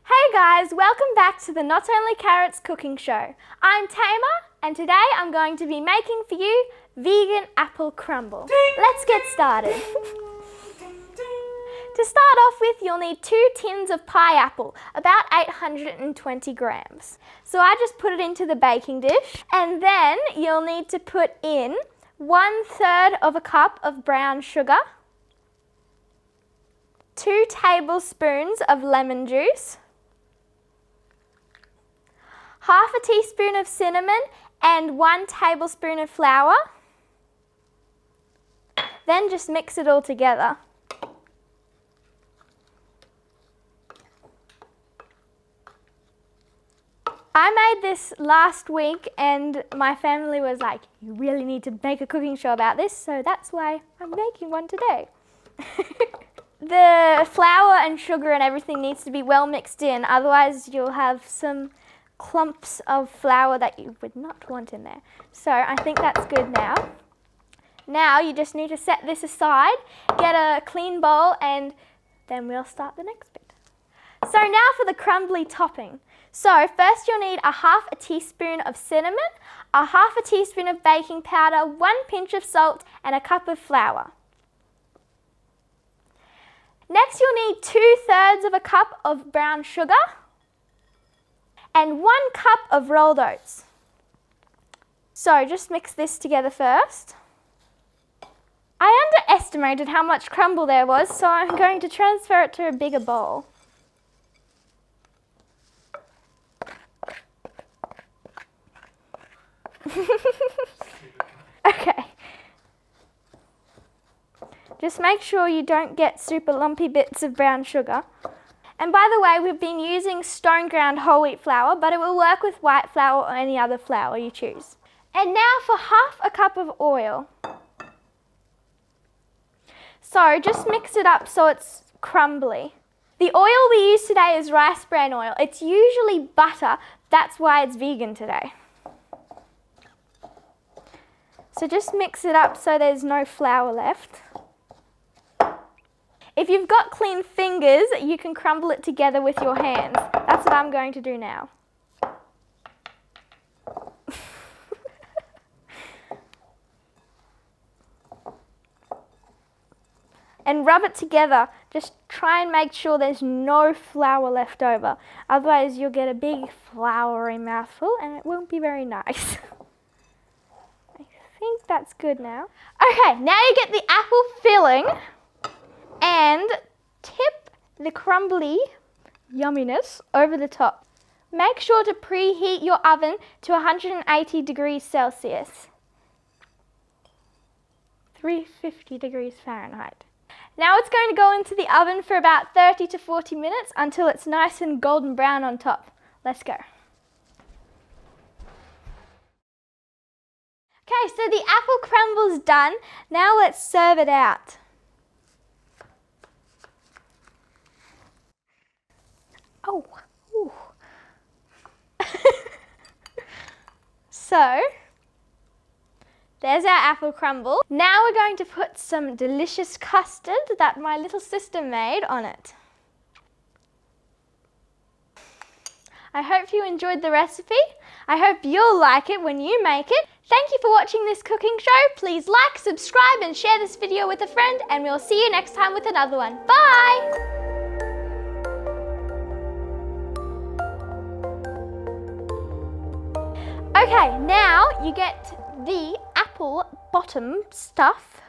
Hey guys, welcome back to the Not Only Carrots cooking show. I'm Tamar and today I'm going to be making for you vegan apple crumble. Let's get started. To start off with, you'll need 2 tins of pie apple, about 820 grams. So I just put it into the baking dish, and then you'll need to put in 1/3 of a cup of brown sugar, 2 tablespoons of lemon juice, half a teaspoon of cinnamon and 1 tablespoon of flour. Then just mix it all together. I made this last week and my family was like, you really need to make a cooking show about this, so that's why I'm making one today. The flour and sugar and everything needs to be well mixed in, otherwise you'll have some clumps of flour that you would not want in there. So I think that's good now. Now you just need to set this aside, get a clean bowl, and then we'll start the next bit. So now for the crumbly topping. So first you'll need a half a teaspoon of cinnamon, a half a teaspoon of baking powder, 1 pinch of salt, and a cup of flour. Next you'll need 2/3 of a cup of brown sugar and 1 cup of rolled oats. So just mix this together first. I underestimated how much crumble there was, so I'm going to transfer it to a bigger bowl. Okay. Just make sure you don't get super lumpy bits of brown sugar. And by the way, we've been using stone ground whole wheat flour, but it will work with white flour or any other flour you choose. And now for half a cup of oil. So just mix it up so it's crumbly. The oil we use today is rice bran oil. It's usually butter, that's why it's vegan today. So just mix it up so there's no flour left. If you've got clean fingers, you can crumble it together with your hands. That's what I'm going to do now. And rub it together. Just try and make sure there's no flour left over. Otherwise you'll get a big floury mouthful and it won't be very nice. I think that's good now. Okay, now you get the apple filling and tip the crumbly yumminess over the top. Make sure to preheat your oven to 180 degrees Celsius. 350 degrees Fahrenheit. Now it's going to go into the oven for about 30 to 40 minutes until it's nice and golden brown on top. Let's go. Okay, so the apple crumble's done. Now let's serve it out. Oh, ooh. So, there's our apple crumble. Now we're going to put some delicious custard that my little sister made on it. I hope you enjoyed the recipe. I hope you'll like it when you make it. Thank you for watching this cooking show. Please like, subscribe, and share this video with a friend, and we'll see you next time with another one. Bye! Okay, now you get the apple bottom stuff.